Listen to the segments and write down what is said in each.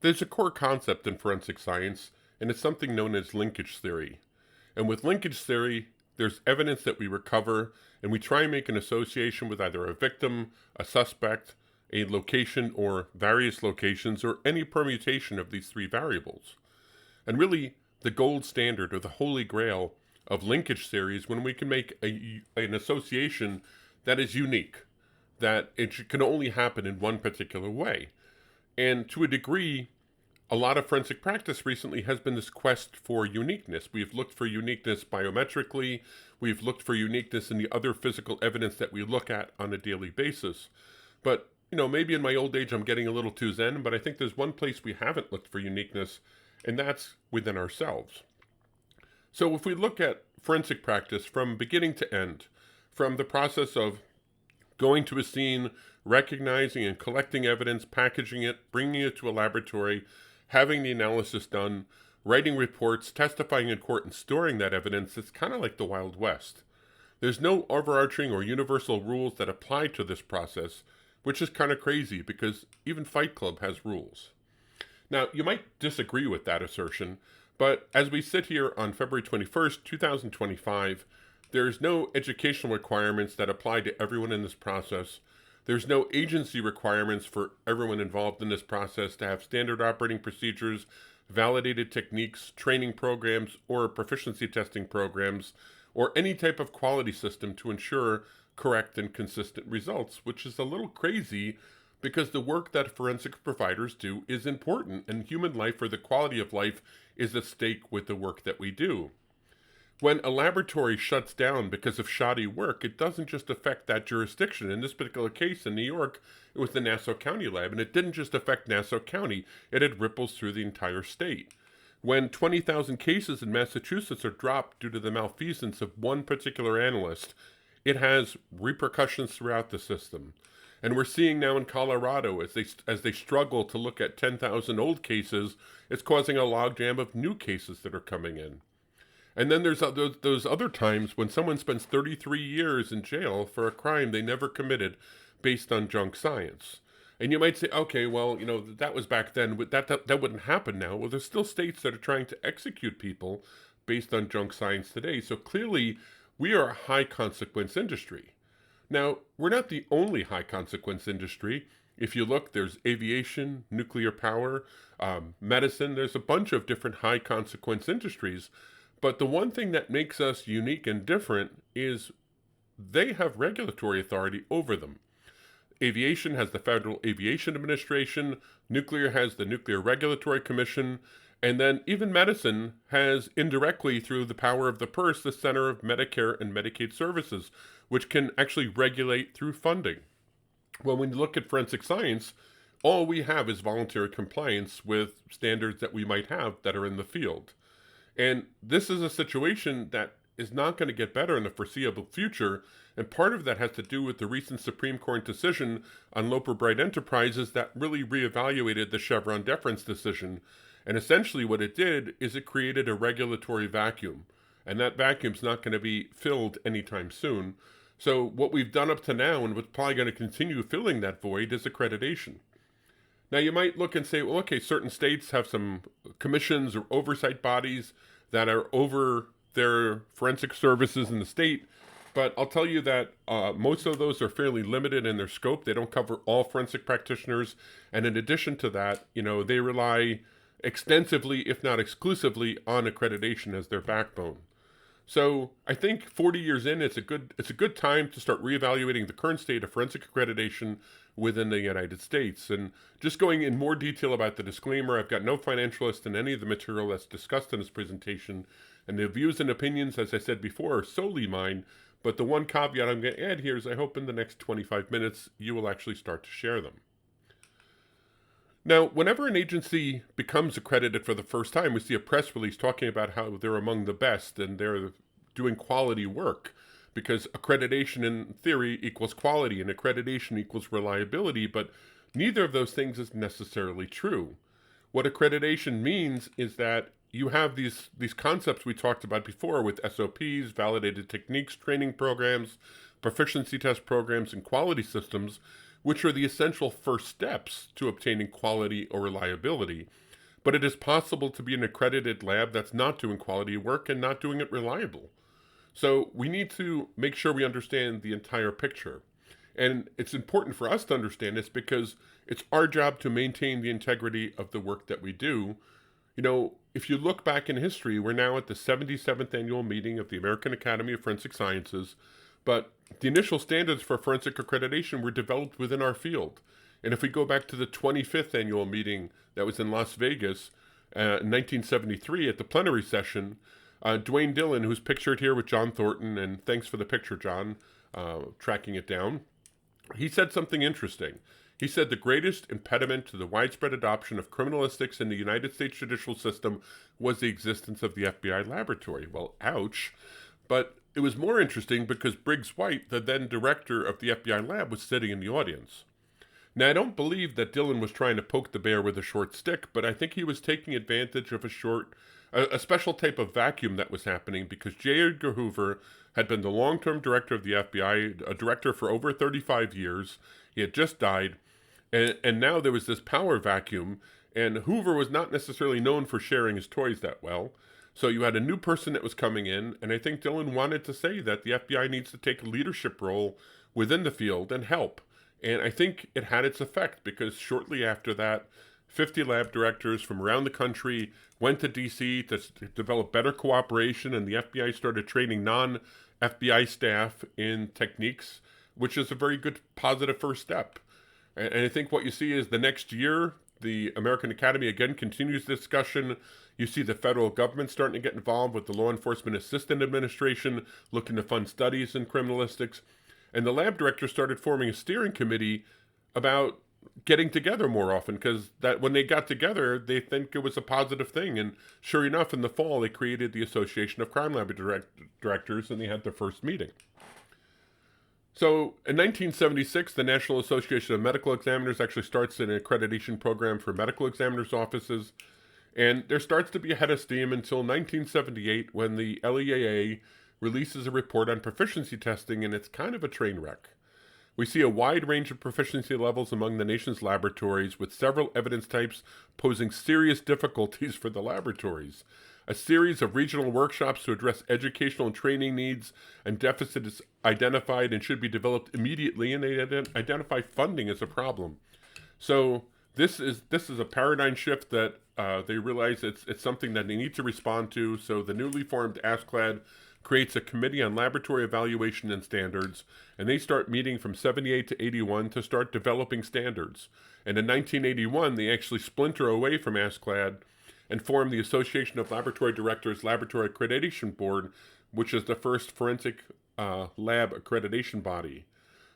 There's a core concept in forensic science, and it's something known as linkage theory. And with linkage theory, there's evidence that we recover, and we try and make an association with either a victim, a suspect, a location, or various locations, or any permutation of these three variables. And really, the gold standard or the holy grail of linkage theory is when we can make an association that is unique, that it can only happen in one particular way. And to a degree, a lot of forensic practice recently has been this quest for uniqueness. We've looked for uniqueness biometrically. We've looked for uniqueness in the other physical evidence that we look at on a daily basis. But, maybe in my old age I'm getting a little too zen, but I think there's one place we haven't looked for uniqueness, and that's within ourselves. So if we look at forensic practice from beginning to end, from the process of going to a scene, recognizing and collecting evidence, packaging it, bringing it to a laboratory, having the analysis done, writing reports, testifying in court, and storing that evidence, it's kind of like the Wild West. There's no overarching or universal rules that apply to this process, which is kind of crazy because even Fight Club has rules. Now, you might disagree with that assertion, but as we sit here on February 21st, 2025, there's no educational requirements that apply to everyone in this process. There's no agency requirements for everyone involved in this process to have standard operating procedures, validated techniques, training programs, or proficiency testing programs, or any type of quality system to ensure correct and consistent results, which is a little crazy because the work that forensic providers do is important, and human life or the quality of life is at stake with the work that we do. When a laboratory shuts down because of shoddy work, it doesn't just affect that jurisdiction. In this particular case in New York, it was the Nassau County lab, and it didn't just affect Nassau County, it had ripples through the entire state. When 20,000 cases in Massachusetts are dropped due to the malfeasance of one particular analyst, it has repercussions throughout the system. And we're seeing now in Colorado, as they struggle to look at 10,000 old cases, it's causing a logjam of new cases that are coming in. And then there's those other times when someone spends 33 years in jail for a crime they never committed based on junk science. And you might say, okay, well, that was back then, but that wouldn't happen now. Well, there's still states that are trying to execute people based on junk science today. So clearly, we are a high consequence industry. Now, we're not the only high consequence industry. If you look, there's aviation, nuclear power, medicine. There's a bunch of different high consequence industries. But the one thing that makes us unique and different is they have regulatory authority over them. Aviation has the Federal Aviation Administration, nuclear has the Nuclear Regulatory Commission, and then even medicine has indirectly through the power of the purse the Center of Medicare and Medicaid Services, which can actually regulate through funding. When we look at forensic science, all we have is voluntary compliance with standards that we might have that are in the field. And this is a situation that is not going to get better in the foreseeable future, and part of that has to do with the recent Supreme Court decision on Loper Bright Enterprises that really reevaluated the Chevron deference decision. And essentially what it did is it created a regulatory vacuum, and that vacuum's not going to be filled anytime soon. So what we've done up to now, and what's probably going to continue filling that void, is accreditation. Now you might look and say, well, okay, certain states have some commissions or oversight bodies that are over their forensic services in the state, but I'll tell you that most of those are fairly limited in their scope. They don't cover all forensic practitioners, and in addition to that, they rely extensively, if not exclusively, on accreditation as their backbone. So I think 40 years in, it's a good time to start reevaluating the current state of forensic accreditation within the United States. And just going in more detail about the disclaimer, I've got no financialist in any of the material that's discussed in this presentation, and the views and opinions, as I said before, are solely mine. But the one caveat I'm going to add here is I hope in the next 25 minutes you will actually start to share them. Now, whenever an agency becomes accredited for the first time, we see a press release talking about how they're among the best and they're doing quality work, because accreditation in theory equals quality and accreditation equals reliability, but neither of those things is necessarily true. What accreditation means is that you have these concepts we talked about before with SOPs, validated techniques, training programs, proficiency test programs, and quality systems, which are the essential first steps to obtaining quality or reliability. But it is possible to be an accredited lab that's not doing quality work and not doing it reliable. So we need to make sure we understand the entire picture. And it's important for us to understand this because it's our job to maintain the integrity of the work that we do. You know, if you look back in history, we're now at the 77th annual meeting of the American Academy of Forensic Sciences, but the initial standards for forensic accreditation were developed within our field. And if we go back to the 25th annual meeting that was in Las Vegas in 1973 at the plenary session, Dwayne Dillon, who's pictured here with John Thornton, and thanks for the picture, John, tracking it down, he said something interesting. He said the greatest impediment to the widespread adoption of criminalistics in the United States judicial system was the existence of the FBI laboratory. Well, ouch. But it was more interesting because Briggs White, the then director of the FBI lab, was sitting in the audience. Now, I don't believe that Dillon was trying to poke the bear with a short stick, but I think he was taking advantage of a special type of vacuum that was happening because J. Edgar Hoover had been the long-term director of the FBI, a director for over 35 years. He had just died, and now there was this power vacuum, and Hoover was not necessarily known for sharing his toys that well. So you had a new person that was coming in, and I think Dillon wanted to say that the FBI needs to take a leadership role within the field and help. And I think it had its effect because shortly after that, 50 lab directors from around the country went to D.C. to develop better cooperation, and the FBI started training non-FBI staff in techniques, which is a very good positive first step. And I think what you see is the next year, the American Academy again continues the discussion. You see the federal government starting to get involved with the Law Enforcement Assistant Administration, looking to fund studies in criminalistics. And the lab directors started forming a steering committee about getting together more often because that when they got together, they think it was a positive thing. And sure enough, in the fall, they created the Association of Crime Lab Directors, and they had their first meeting. So in 1976, the National Association of Medical Examiners actually starts an accreditation program for medical examiners' offices. And there starts to be a head of steam until 1978 when the LEAA releases a report on proficiency testing, and it's kind of a train wreck. We see a wide range of proficiency levels among the nation's laboratories, with several evidence types posing serious difficulties for the laboratories. A series of regional workshops to address educational and training needs and deficits identified and should be developed immediately, and they identify funding as a problem. So this is a paradigm shift that they realize it's something that they need to respond to. So the newly formed ASCLD creates a committee on laboratory evaluation and standards, and they start meeting from 78 to 81 to start developing standards. And in 1981, they actually splinter away from ASCLD and form the Association of Laboratory Directors Laboratory Accreditation Board, which is the first forensic lab accreditation body.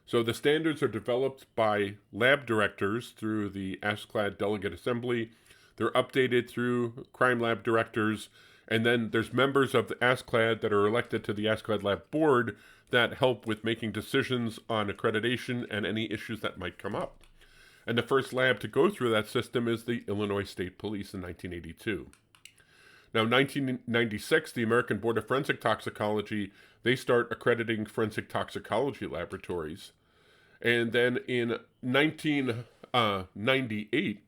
So the standards are developed by lab directors through the ASCLD Delegate Assembly. They're updated through crime lab directors, and then there's members of the ASCLD that are elected to the ASCLD Lab Board that help with making decisions on accreditation and any issues that might come up. And the first lab to go through that system is the Illinois State Police in 1982. Now, in 1996, the American Board of Forensic Toxicology, they start accrediting forensic toxicology laboratories. And then in 1998,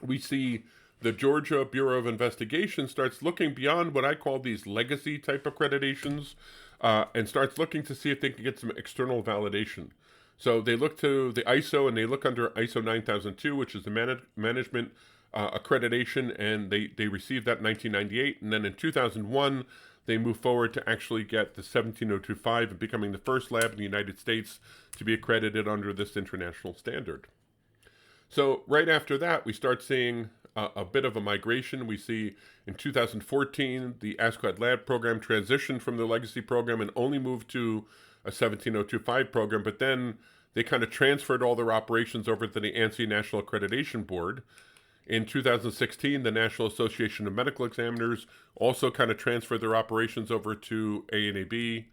we see the Georgia Bureau of Investigation starts looking beyond what I call these legacy type accreditations and starts looking to see if they can get some external validation. So they look to the ISO, and they look under ISO 9002, which is the management accreditation, and they received that in 1998. And then in 2001, they move forward to actually get the 17025 and becoming the first lab in the United States to be accredited under this international standard. So right after that, we start seeing a bit of a migration. We see in 2014, the ASCLD lab program transitioned from the legacy program and only moved to a 17025 program, but then they kind of transferred all their operations over to the ANSI National Accreditation Board. In 2016, the National Association of Medical Examiners also kind of transferred their operations over to ANAB.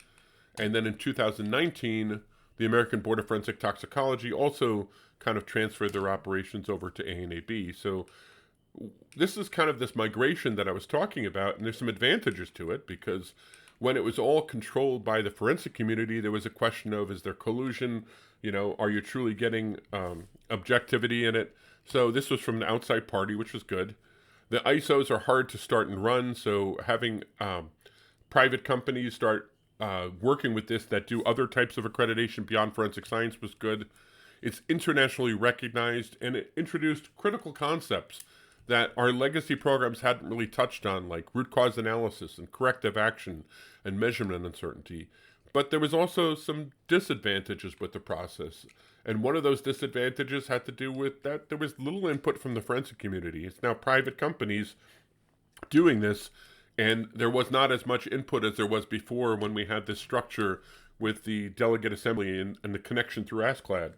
And then in 2019, the American Board of Forensic Toxicology also kind of transferred their operations over to ANAB. So this is kind of this migration that I was talking about, and there's some advantages to it because When it was all controlled by the forensic community, there was a question of, is there collusion? Are you truly getting objectivity in it? So this was from an outside party, which was good. The ISOs are hard to start and run, so having private companies start working with this that do other types of accreditation beyond forensic science was good. It's internationally recognized, and it introduced critical concepts that our legacy programs hadn't really touched on, like root cause analysis and corrective action and measurement uncertainty. But there was also some disadvantages with the process. And one of those disadvantages had to do with that there was little input from the forensic community. It's now private companies doing this, and there was not as much input as there was before when we had this structure with the delegate assembly and the connection through ASCLD.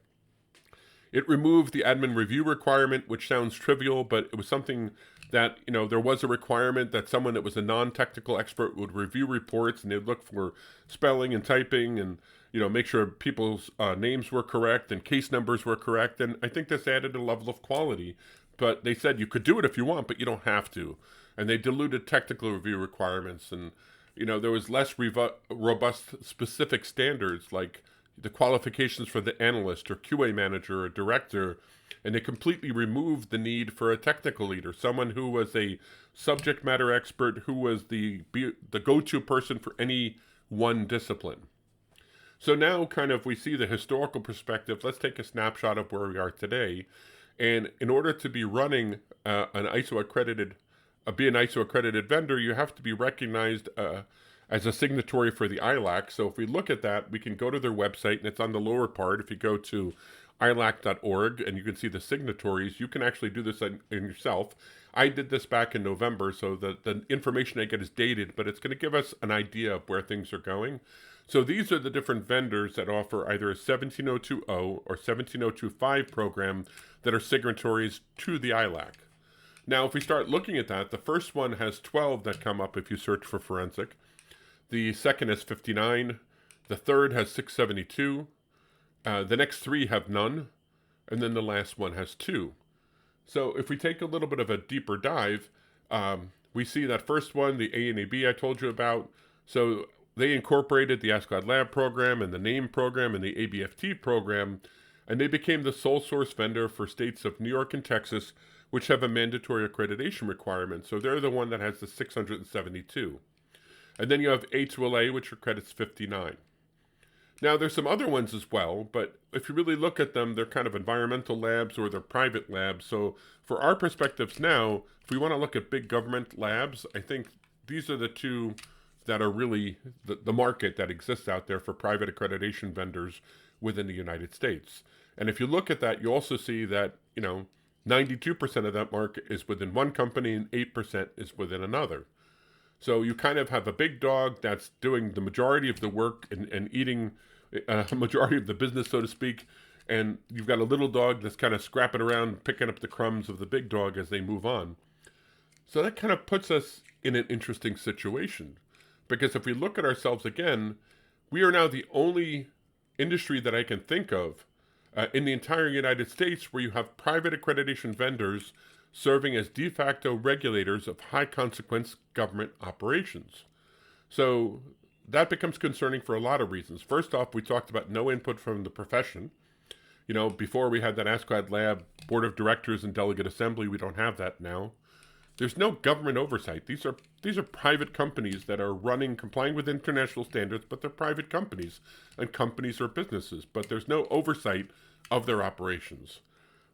It removed the admin review requirement, which sounds trivial, but it was something that, there was a requirement that someone that was a non-technical expert would review reports, and they'd look for spelling and typing and, make sure people's names were correct and case numbers were correct. And I think this added a level of quality. But they said you could do it if you want, but you don't have to. And they diluted technical review requirements. And, there was less robust specific standards like the qualifications for the analyst or QA manager or director, and they completely removed the need for a technical leader, someone who was a subject matter expert, who was the go-to person for any one discipline. So now kind of we see the historical perspective. Let's take a snapshot of where we are today. And in order to be running be an ISO accredited vendor, you have to be recognized as a signatory for the ILAC. So if we look at that, we can go to their website, and it's on the lower part. If you go to ilac.org and you can see the signatories, you can actually do this in yourself. I did this back in November, so the information I get is dated, but it's going to give us an idea of where things are going. So these are the different vendors that offer either a 17020 or 17025 program that are signatories to the ILAC. Now, if we start looking at that, the first one has 12 that come up if you search for forensic. The second has 59. The third has 672. The next three have none. And then the last one has 2. So if we take a little bit of a deeper dive, we see that first one, the A and AB I told you about. So they incorporated the ASCLD Lab program and the NAME program and the ABFT program, and they became the sole source vendor for states of New York and Texas, which have a mandatory accreditation requirement. So they're the one that has the 672. And then you have A2LA, which accredits 59. Now, there's some other ones as well, but if you really look at them, they're kind of environmental labs or they're private labs. So for our perspectives now, if we want to look at big government labs, I think these are the two that are really the market that exists out there for private accreditation vendors within the United States. And if you look at that, you also see that, 92% of that market is within one company and 8% is within another. So you kind of have a big dog that's doing the majority of the work and eating a majority of the business, so to speak. And you've got a little dog that's kind of scrapping around, picking up the crumbs of the big dog as they move on. So that kind of puts us in an interesting situation. Because if we look at ourselves again, we are now the only industry that I can think of in the entire United States where you have private accreditation vendors serving as de facto regulators of high consequence government operations. So that becomes concerning for a lot of reasons. First off, we talked about no input from the profession. Before we had that ASCLD Lab board of directors and delegate assembly, we don't have that now. There's no government oversight. These are private companies that are complying with international standards, but they're private companies, and companies are businesses, but there's no oversight of their operations.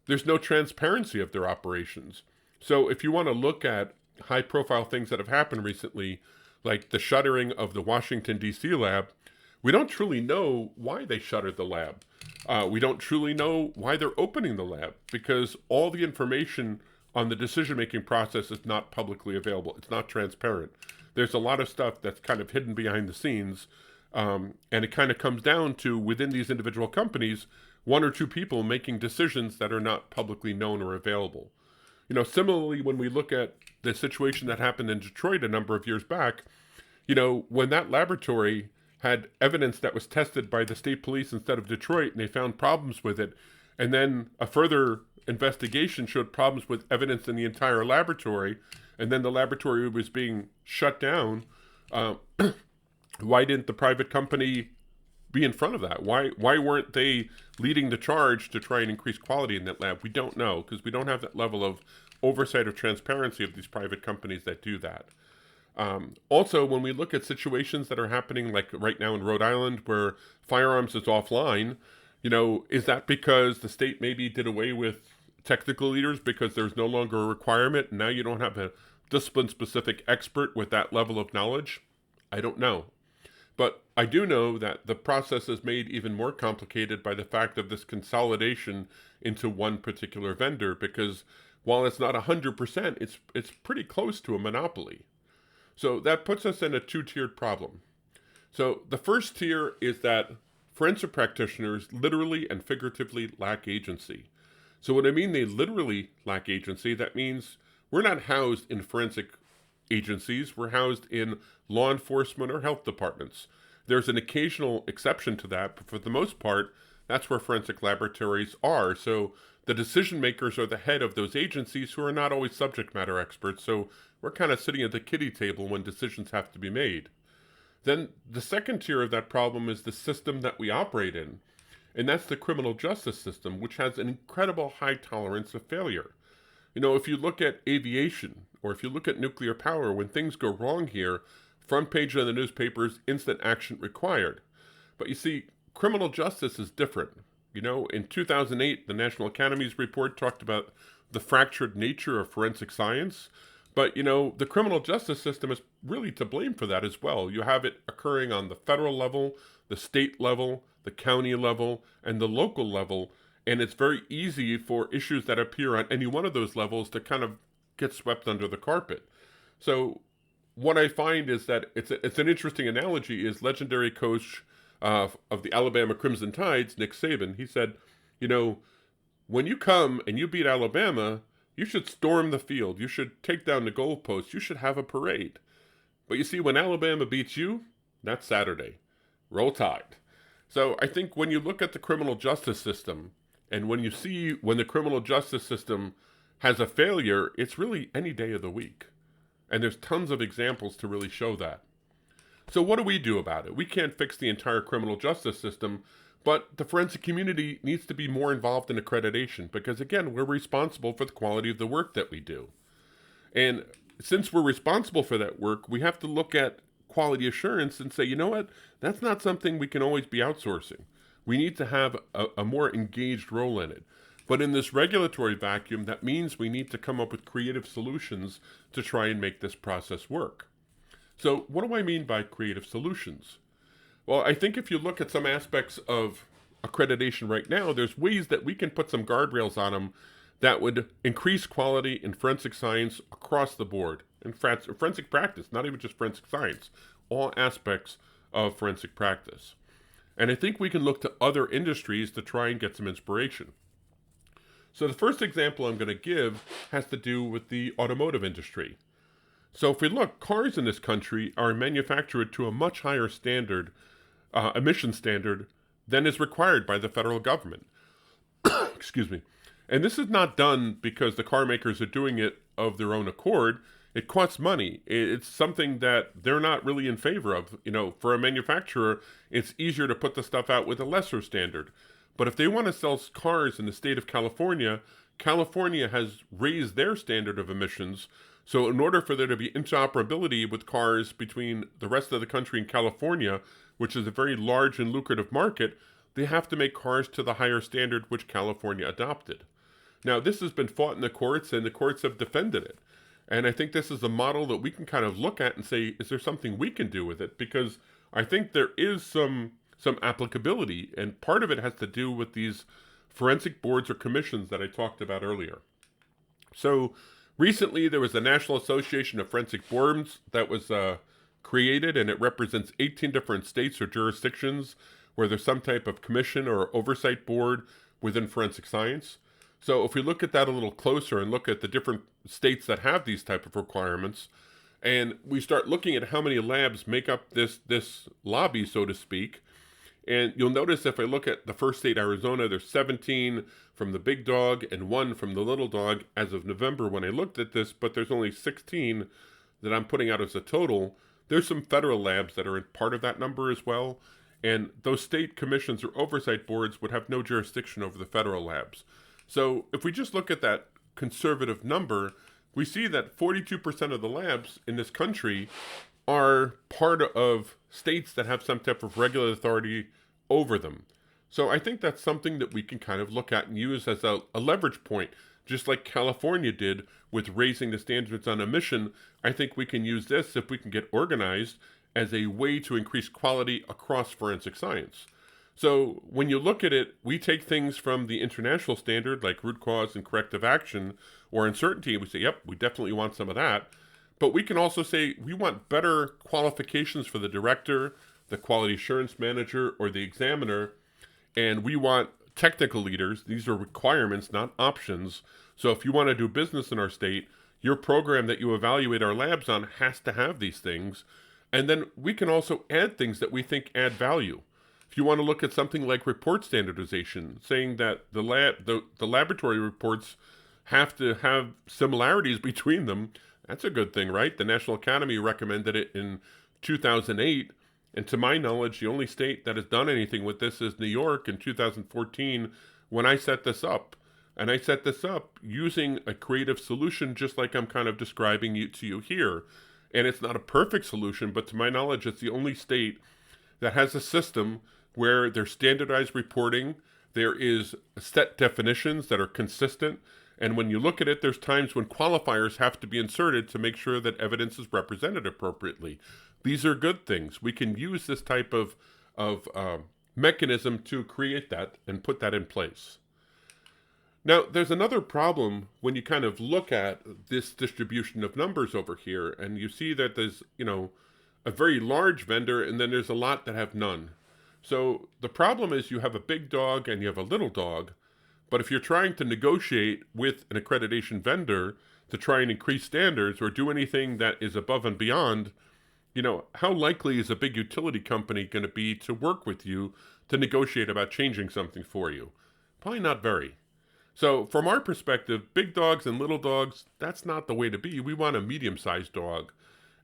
There's no transparency of their operations. So if you want to look at high-profile things that have happened recently, like the shuttering of the Washington, D.C. lab, we don't truly know why they shuttered the lab. We don't truly know why they're opening the lab, because all the information on the decision-making process is not publicly available. It's not transparent. There's a lot of stuff that's kind of hidden behind the scenes, and it kind of comes down to, within these individual companies, one or two people making decisions that are not publicly known or available. Similarly, when we look at the situation that happened in Detroit a number of years back, when that laboratory had evidence that was tested by the state police instead of Detroit, and they found problems with it, and then a further investigation showed problems with evidence in the entire laboratory, and then the laboratory was being shut down, Why didn't the private company be in front of that? Why weren't they leading the charge to try and increase quality in that lab? We don't know, because we don't have that level of oversight or transparency of these private companies that do that. Also, when we look at situations that are happening, like right now in Rhode Island, where firearms is offline, is that because the state maybe did away with technical leaders because there's no longer a requirement, and now you don't have a discipline-specific expert with that level of knowledge? I don't know. But I do know that the process is made even more complicated by the fact of this consolidation into one particular vendor, because while it's not 100%, it's pretty close to a monopoly. So that puts us in a two-tiered problem. So the first tier is that forensic practitioners literally and figuratively lack agency. So when I mean they literally lack agency, that means we're not housed in forensic agencies, we're housed in law enforcement or health departments. There's an occasional exception to that, but for the most part, that's where forensic laboratories are. So the decision makers are the head of those agencies, who are not always subject matter experts. So we're kind of sitting at the kiddie table when decisions have to be made. Then the second tier of that problem is the system that we operate in, and that's the criminal justice system, which has an incredible high tolerance of failure. If you look at aviation, or if you look at nuclear power, when things go wrong here, front page of the newspapers, instant action required. But you see, criminal justice is different. In 2008, the National Academy's report talked about the fractured nature of forensic science. But, the criminal justice system is really to blame for that as well. You have it occurring on the federal level, the state level, the county level, and the local level. And it's very easy for issues that appear on any one of those levels to kind of get swept under the carpet. So what I find is that it's an interesting analogy is legendary coach of the Alabama Crimson Tides, Nick Saban. He said, when you come and you beat Alabama, you should storm the field. You should take down the goalposts. You should have a parade. But you see, when Alabama beats you, that's Saturday. Roll Tide. So I think when you look at the criminal justice system, and when you see when the criminal justice system has a failure, it's really any day of the week. And there's tons of examples to really show that. So what do we do about it? We can't fix the entire criminal justice system, but the forensic community needs to be more involved in accreditation, because again, we're responsible for the quality of the work that we do. And since we're responsible for that work, we have to look at quality assurance and say, you know what, that's not something we can always be outsourcing. We need to have a more engaged role in it. But in this regulatory vacuum, that means we need to come up with creative solutions to try and make this process work. So what do I mean by creative solutions? Well, I think if you look at some aspects of accreditation right now, there's ways that we can put some guardrails on them that would increase quality in forensic science across the board. In forensic practice, not even just forensic science, all aspects of forensic practice. And I think we can look to other industries to try and get some inspiration. So the first example I'm going to give has to do with the automotive industry. So if we look, cars in this country are manufactured to a much higher standard, emission standard, than is required by the federal government. Excuse me. And this is not done because the car makers are doing it of their own accord. It costs money. It's something that they're not really in favor of. For a manufacturer, it's easier to put the stuff out with a lesser standard. But if they want to sell cars in the state of California, California has raised their standard of emissions. So in order for there to be interoperability with cars between the rest of the country and California, which is a very large and lucrative market, they have to make cars to the higher standard which California adopted. Now, this has been fought in the courts, and the courts have defended it. And I think this is a model that we can kind of look at and say, is there something we can do with it? Because I think there is some applicability, and part of it has to do with these forensic boards or commissions that I talked about earlier. So recently there was the National Association of Forensic Boards that was created, and it represents 18 different states or jurisdictions where there's some type of commission or oversight board within forensic science. So if we look at that a little closer and look at the different states that have these type of requirements, and we start looking at how many labs make up this lobby, so to speak, and you'll notice if I look at the first state, Arizona, there's 17 from the big dog and 1 from the little dog as of November when I looked at this, but there's only 16 that I'm putting out as a total. There's some federal labs that are part of that number as well, and those state commissions or oversight boards would have no jurisdiction over the federal labs. So if we just look at that conservative number, we see that 42% of the labs in this country are part of states that have some type of regulatory authority over them. So I think that's something that we can kind of look at and use as a leverage point, just like California did with raising the standards on emission. I think we can use this, if we can get organized, as a way to increase quality across forensic science. So when you look at it, we take things from the international standard like root cause and corrective action or uncertainty, and we say, yep, we definitely want some of that. But we can also say we want better qualifications for the director, the quality assurance manager, or the examiner, and we want technical leaders. These are requirements, not options. So if you want to do business in our state, your program that you evaluate our labs on has to have these things. And then we can also add things that we think add value. If you want to look at something like report standardization, saying that the laboratory reports have to have similarities between them, that's a good thing, right? The National Academy recommended it in 2008. And to my knowledge, the only state that has done anything with this is New York in 2014 when I set this up. And I set this up using a creative solution just like I'm kind of describing to you here. And it's not a perfect solution, but to my knowledge, it's the only state that has a system where there's standardized reporting, there is set definitions that are consistent, and when you look at it, there's times when qualifiers have to be inserted to make sure that evidence is represented appropriately. These are good things. We can use this type of mechanism to create that and put that in place. Now, there's another problem when you kind of look at this distribution of numbers over here, and you see that there's, a very large vendor, and then there's a lot that have none. So the problem is you have a big dog and you have a little dog, but if you're trying to negotiate with an accreditation vendor to try and increase standards or do anything that is above and beyond, how likely is a big utility company going to be to work with you to negotiate about changing something for you? Probably not very. So from our perspective, big dogs and little dogs, that's not the way to be. We want a medium-sized dog.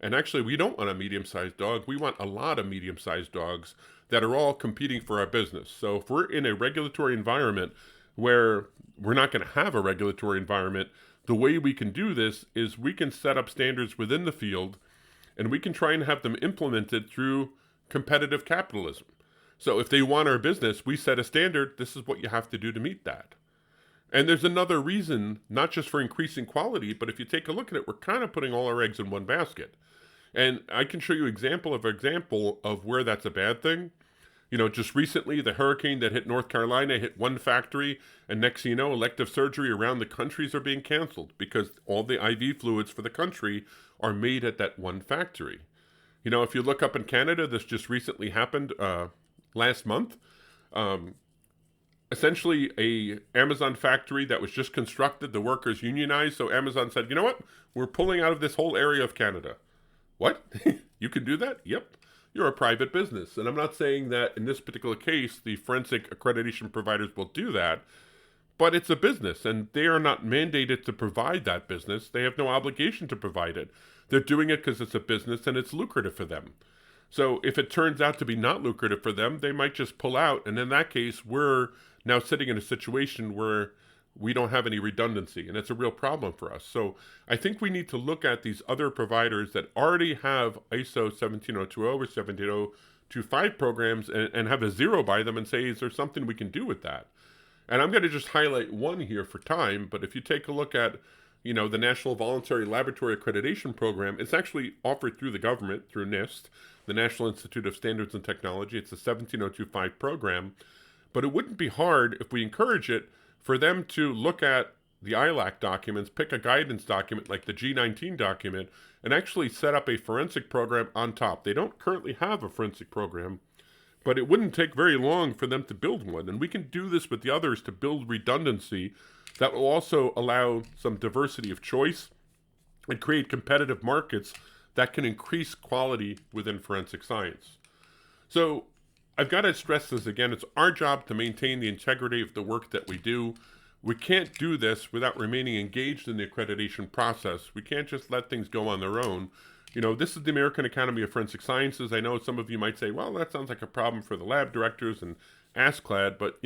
And actually, we don't want a medium-sized dog. We want a lot of medium-sized dogs that are all competing for our business. So if we're in a regulatory environment where we're not going to have a regulatory environment, the way we can do this is we can set up standards within the field, and we can try and have them implemented through competitive capitalism. So if they want our business, we set a standard. This is what you have to do to meet that. And there's another reason, not just for increasing quality, but if you take a look at it, we're kind of putting all our eggs in one basket. And I can show you example of where that's a bad thing. Just recently, the hurricane that hit North Carolina hit one factory, and next thing you know, elective surgery around the countries are being canceled because all the IV fluids for the country are made at that one factory. If you look up in Canada, this just recently happened last month. Essentially, a Amazon factory that was just constructed, the workers unionized, so Amazon said, you know what? We're pulling out of this whole area of Canada. What? You can do that? Yep. You're a private business. And I'm not saying that in this particular case, the forensic accreditation providers will do that, but it's a business, and they are not mandated to provide that business. They have no obligation to provide it. They're doing it because it's a business and it's lucrative for them. So if it turns out to be not lucrative for them, they might just pull out. And in that case, we're now sitting in a situation where we don't have any redundancy, and it's a real problem for us. So I think we need to look at these other providers that already have ISO 17020 or 17025 programs and have a zero by them and say, is there something we can do with that? And I'm going to just highlight one here for time, but if you take a look at, the National Voluntary Laboratory Accreditation Program, it's actually offered through the government, through NIST, the National Institute of Standards and Technology. It's a 17025 program, but it wouldn't be hard if we encourage it for them to look at the ILAC documents, pick a guidance document like the G19 document, and actually set up a forensic program on top. They don't currently have a forensic program, but it wouldn't take very long for them to build one. And we can do this with the others to build redundancy that will also allow some diversity of choice and create competitive markets that can increase quality within forensic science. So I've got to stress this again. It's our job to maintain the integrity of the work that we do. We can't do this without remaining engaged in the accreditation process. We can't just let things go on their own. This is the American Academy of Forensic Sciences. I know some of you might say, well, that sounds like a problem for the lab directors and ASCLD, but,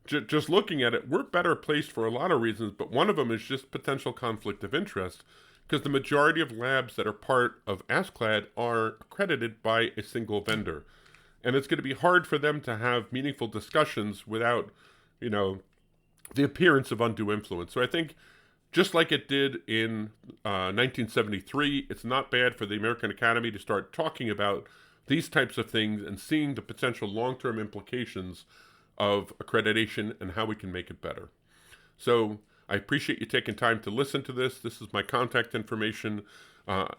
just looking at it, we're better placed for a lot of reasons, but one of them is just potential conflict of interest, because the majority of labs that are part of ASCLD are accredited by a single vendor. And it's going to be hard for them to have meaningful discussions without, the appearance of undue influence. So I think just like it did in 1973, it's not bad for the American Academy to start talking about these types of things and seeing the potential long-term implications of accreditation and how we can make it better. So I appreciate you taking time to listen to this. This is my contact information.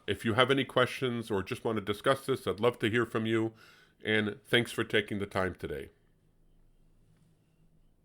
If you have any questions or just want to discuss this, I'd love to hear from you. And thanks for taking the time today.